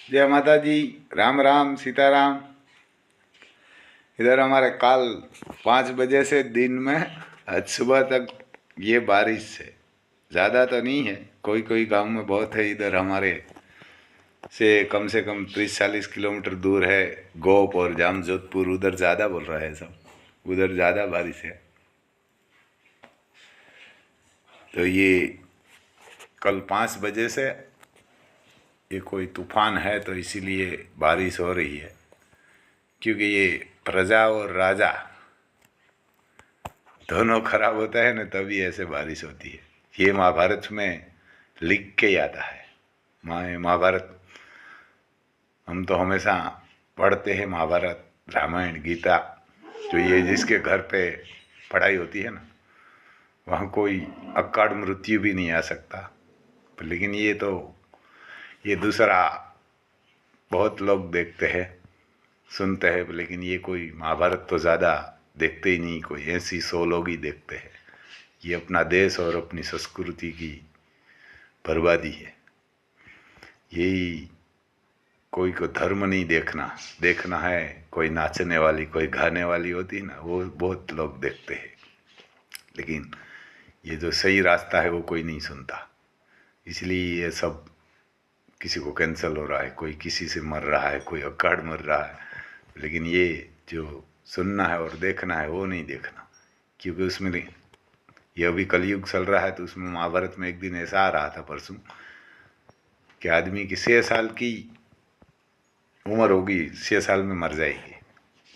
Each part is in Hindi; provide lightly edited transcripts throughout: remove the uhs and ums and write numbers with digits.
जय माता जी। राम राम सीताराम। इधर हमारे काल 5 बजे से दिन में आज सुबह तक ये बारिश है। ज़्यादा तो नहीं है, कोई कोई गांव में बहुत है। इधर हमारे से कम 30-40 किलोमीटर दूर है गोप और जाम जोधपुर, उधर ज़्यादा बोल रहा है सब, उधर ज़्यादा बारिश है। तो ये कल 5 बजे से ये कोई तूफान है, तो इसीलिए बारिश हो रही है। क्योंकि ये प्रजा और राजा दोनों खराब होता है ना, तभी ऐसे बारिश होती है। ये महाभारत में लिख के आता है। महाभारत हम तो हमेशा पढ़ते हैं, महाभारत रामायण गीता। जो ये जिसके घर पे पढ़ाई होती है ना, वहाँ कोई अकाल मृत्यु भी नहीं आ सकता। लेकिन ये दूसरा बहुत लोग देखते हैं सुनते हैं, लेकिन ये कोई महाभारत तो ज़्यादा देखते ही नहीं, कोई ऐसी 100 लोग ही देखते हैं। ये अपना देश और अपनी संस्कृति की बर्बादी है। यही कोई को धर्म नहीं देखना, देखना है कोई नाचने वाली कोई गाने वाली होती है ना, वो बहुत लोग देखते हैं। लेकिन ये जो सही रास्ता है वो कोई नहीं सुनता। इसलिए ये सब किसी को कैंसिल हो रहा है, कोई किसी से मर रहा है, कोई अकाड़ मर रहा है। लेकिन ये जो सुनना है और देखना है वो नहीं देखना। क्योंकि उसमें ये अभी कलयुग चल रहा है, तो उसमें महाभारत में एक दिन ऐसा आ रहा था परसों कि आदमी की 6 साल की उम्र होगी, 6 साल में मर जाएगी,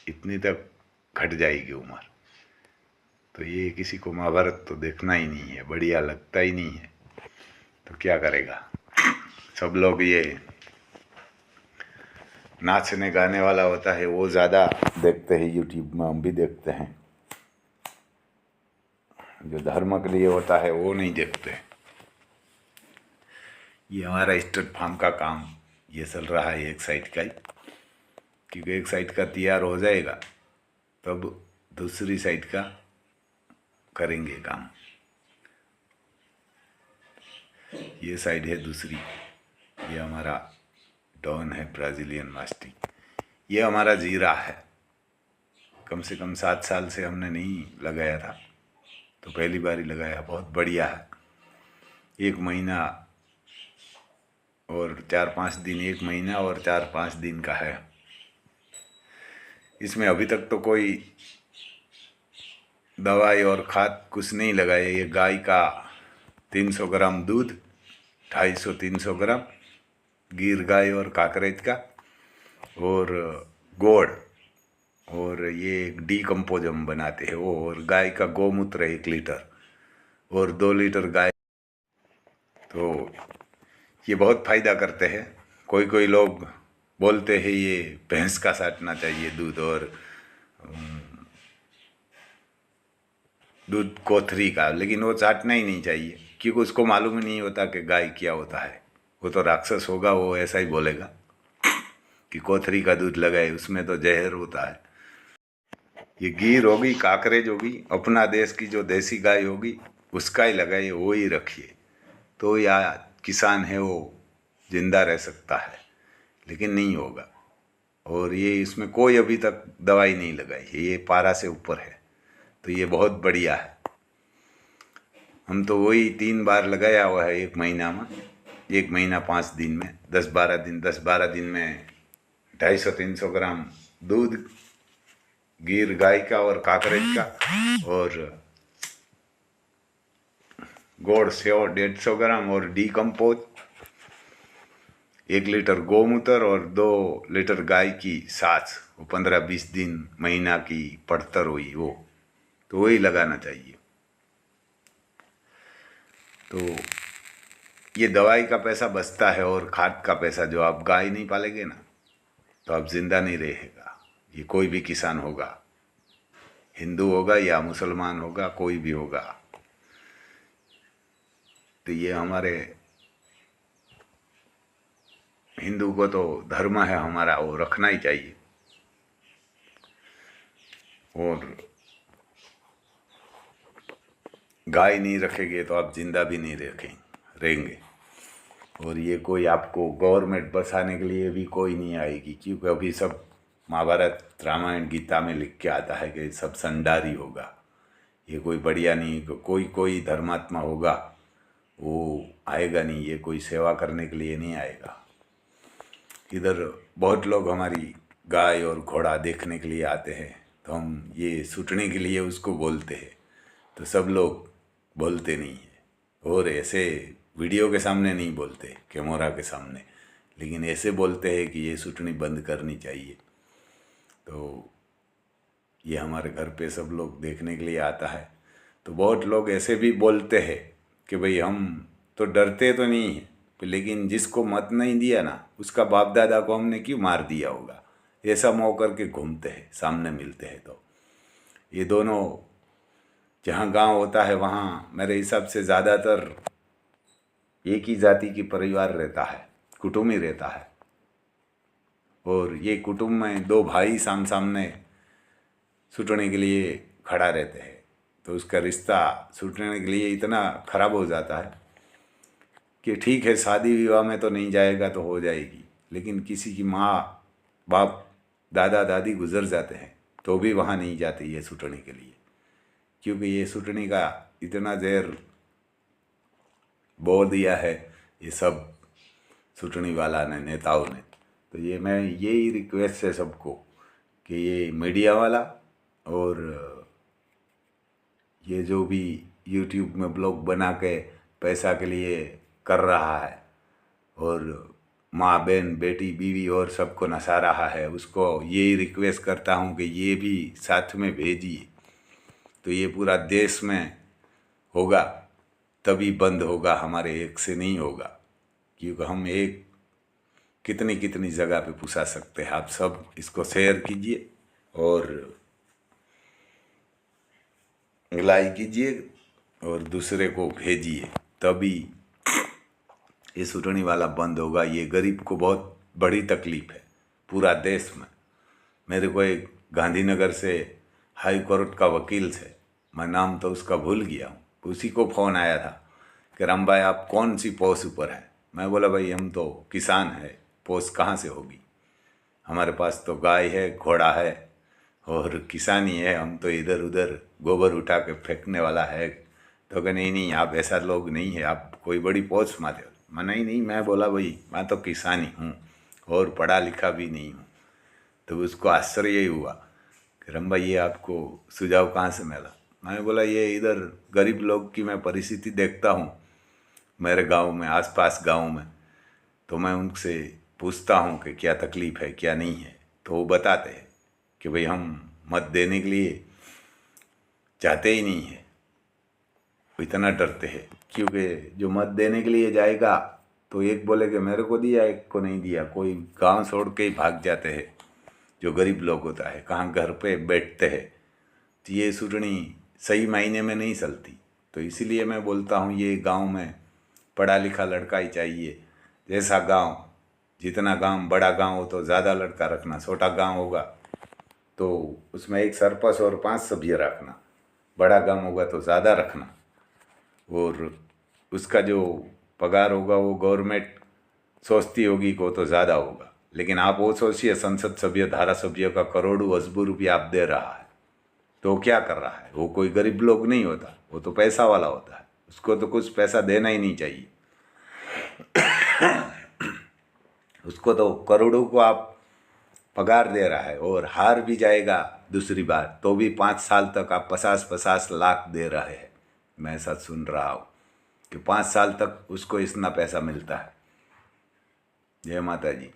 इतनी तक घट जाएगी उम्र। तो ये किसी को महाभारत तो देखना ही नहीं है, बढ़िया लगता ही नहीं है, तो क्या करेगा। सब लोग ये नाचने गाने वाला होता है वो ज़्यादा देखते हैं, यूट्यूब में हम भी देखते हैं। जो धर्म के लिए होता है वो नहीं देखते। ये हमारा स्टेट फार्म का काम ये चल रहा है एक साइड का ही। क्योंकि एक साइड का तैयार हो जाएगा तब दूसरी साइड का करेंगे काम। ये साइड है दूसरी, ये हमारा डॉन है ब्राज़ीलियन मास्टिक। ये हमारा जीरा है। कम से कम 7 साल से हमने नहीं लगाया था, तो पहली बार ही लगाया। बहुत बढ़िया है। 1 महीना और 4-5 दिन, 1 महीना और 4-5 दिन का है। इसमें अभी तक तो कोई दवाई और खाद कुछ नहीं लगाया। ये गाय का 300 ग्राम दूध, 250-300 ग्राम गिर गाय और काकरेज का, और गोड़, और ये डीकम्पोज हम बनाते हैं वो, और गाय का गौमूत्र 1 लीटर और 2 लीटर गाय। तो ये बहुत फ़ायदा करते हैं। कोई कोई लोग बोलते हैं ये भैंस का साटना चाहिए दूध, और दूध कोथरी का, लेकिन वो चाटना ही नहीं चाहिए। क्योंकि उसको मालूम ही नहीं होता कि गाय क्या होता है। वो तो राक्षस होगा, वो ऐसा ही बोलेगा कि कोथरी का दूध लगाए, उसमें तो जहर होता है। ये गीर होगी, काकरेज होगी, अपना देश की जो देसी गाय होगी उसका ही लगाइए, वो ही रखिए, तो या किसान है वो जिंदा रह सकता है। लेकिन नहीं होगा। और ये इसमें कोई अभी तक दवाई नहीं लगाई है, ये पारा से ऊपर है, तो ये बहुत बढ़िया है। हम तो वही 3 बार लगाया हुआ है 1 महीना में, 1 महीना 5 दिन में, 10-12 दिन, 10-12 दिन में 250-300 ग्राम दूध गिर गाय का और काकरेज का, और गोड़ सेव 150 ग्राम, और डीकम्पोज 1 लीटर गौमूत्र, और 2 लीटर गाय की साँस, वो 15-20 दिन महीना की पड़तर हुई वो, तो वही लगाना चाहिए। तो ये दवाई का पैसा बचता है, और खाद का पैसा। जो आप गाय नहीं पालेंगे ना, तो आप जिंदा नहीं रहेगा। ये कोई भी किसान होगा, हिंदू होगा या मुसलमान होगा, कोई भी होगा। तो ये हमारे हिंदू को तो धर्म है हमारा, वो रखना ही चाहिए। और गाय नहीं रखेंगे तो आप जिंदा भी नहीं रहेंगे। और ये कोई आपको गवर्नमेंट बसाने के लिए भी कोई नहीं आएगी, क्योंकि अभी सब महाभारत रामायण गीता में लिख के आता है कि सब संडारी होगा। ये कोई बढ़िया नहीं, कोई कोई धर्मात्मा होगा वो आएगा नहीं, ये कोई सेवा करने के लिए नहीं आएगा। इधर बहुत लोग हमारी गाय और घोड़ा देखने के लिए आते हैं, तो हम ये सुटने के लिए उसको बोलते हैं, तो सब लोग बोलते नहीं है। और ऐसे वीडियो के सामने नहीं बोलते, कैमरा के सामने, लेकिन ऐसे बोलते हैं कि ये सुटनी बंद करनी चाहिए। तो ये हमारे घर पे सब लोग देखने के लिए आता है। तो बहुत लोग ऐसे भी बोलते हैं कि भाई हम तो डरते तो नहीं हैं, लेकिन जिसको मत नहीं दिया ना, उसका बाप दादा को हमने क्यों मार दिया होगा, ऐसा मोह करके घूमते हैं, सामने मिलते हैं। तो ये दोनों जहाँ गांव होता है वहाँ मेरे हिसाब से ज़्यादातर एक ही जाति की परिवार रहता है, कुटुंब ही रहता है। और ये कुटुंब में दो भाई सामने सुटने के लिए खड़ा रहते हैं, तो उसका रिश्ता सुटने के लिए इतना खराब हो जाता है कि ठीक है शादी विवाह में तो नहीं जाएगा तो हो जाएगी, लेकिन किसी की माँ बाप दादा दादी गुजर जाते हैं तो भी वहाँ नहीं जाते ये सुटने के लिए, क्योंकि ये सुटने का इतना जहर बो दिया है ये सब सुटनी वाला ने, नेताओं ने। तो ये मैं यही रिक्वेस्ट है सबको कि ये मीडिया वाला और ये जो भी यूट्यूब में ब्लॉग बना के पैसा के लिए कर रहा है और माँ बहन बेटी बीवी और सबको नसा रहा है, उसको यही रिक्वेस्ट करता हूँ कि ये भी साथ में भेजिए, तो ये पूरा देश में होगा तभी बंद होगा, हमारे एक से नहीं होगा। क्योंकि हम एक कितनी कितनी जगह पे पुसा सकते हैं। आप सब इसको शेयर कीजिए और लाइक कीजिए और दूसरे को भेजिए, तभी ये सुटनी वाला बंद होगा। ये गरीब को बहुत बड़ी तकलीफ है पूरा देश में। मेरे को एक गांधीनगर से हाई कोर्ट का वकील से, मैं नाम तो उसका भूल गया हूँ, उसी को फ़ोन आया था कि राम भाई आप कौन सी पोस्ट ऊपर है। मैं बोला भाई हम तो किसान है, पोस्ट कहाँ से होगी, हमारे पास तो गाय है घोड़ा है और किसानी है, हम तो इधर उधर गोबर उठा के फेंकने वाला है। तो कहा नहीं आप ऐसा लोग नहीं है, आप कोई बड़ी पोस्ट माते हो। मैं नहीं, मैं बोला भाई मैं तो किसानी हूँ और पढ़ा लिखा भी नहीं हूँ। तो उसको आश्चर्य ही हुआ कि रम भाई ये आपको सुझाव कहाँ से मिला। मैंने बोला ये इधर गरीब लोग की मैं परिस्थिति देखता हूँ मेरे गांव में, आसपास गांव में, तो मैं उनसे पूछता हूँ कि क्या तकलीफ़ है क्या नहीं है, तो वो बताते हैं कि भाई हम मत देने के लिए चाहते ही नहीं है, इतना डरते हैं। क्योंकि जो मत देने के लिए जाएगा तो एक बोले कि मेरे को दिया, एक को नहीं दिया, कोई गांव छोड़ के ही भाग जाते हैं। जो गरीब लोग होता है कहाँ घर पे बैठते हैं, तो ये सुटनी सही मायने में नहीं चलती। तो इसीलिए मैं बोलता हूँ ये गांव में पढ़ा लिखा लड़का ही चाहिए। जैसा गांव, जितना गांव बड़ा गांव हो तो ज़्यादा लड़का रखना, छोटा गांव होगा तो उसमें एक सरपंच और 5 सभ्य रखना, बड़ा गांव होगा तो ज़्यादा रखना, और उसका जो पगार होगा वो गवर्नमेंट सोचती होगी को तो ज़्यादा होगा। लेकिन आप वो सोचिए संसद सभ्य धारा सभ्य का करोड़ों अरबों रुपया आप दे रहा है, तो क्या कर रहा है, वो कोई गरीब लोग नहीं होता, वो तो पैसा वाला होता है, उसको तो कुछ पैसा देना ही नहीं चाहिए। उसको तो करोड़ों को आप पगार दे रहा है और हार भी जाएगा दूसरी बार तो भी 5 साल तक आप 50-50 लाख दे रहे हैं। मैं ऐसा सुन रहा हूँ कि 5 साल तक उसको इतना पैसा मिलता है। जय माता जी।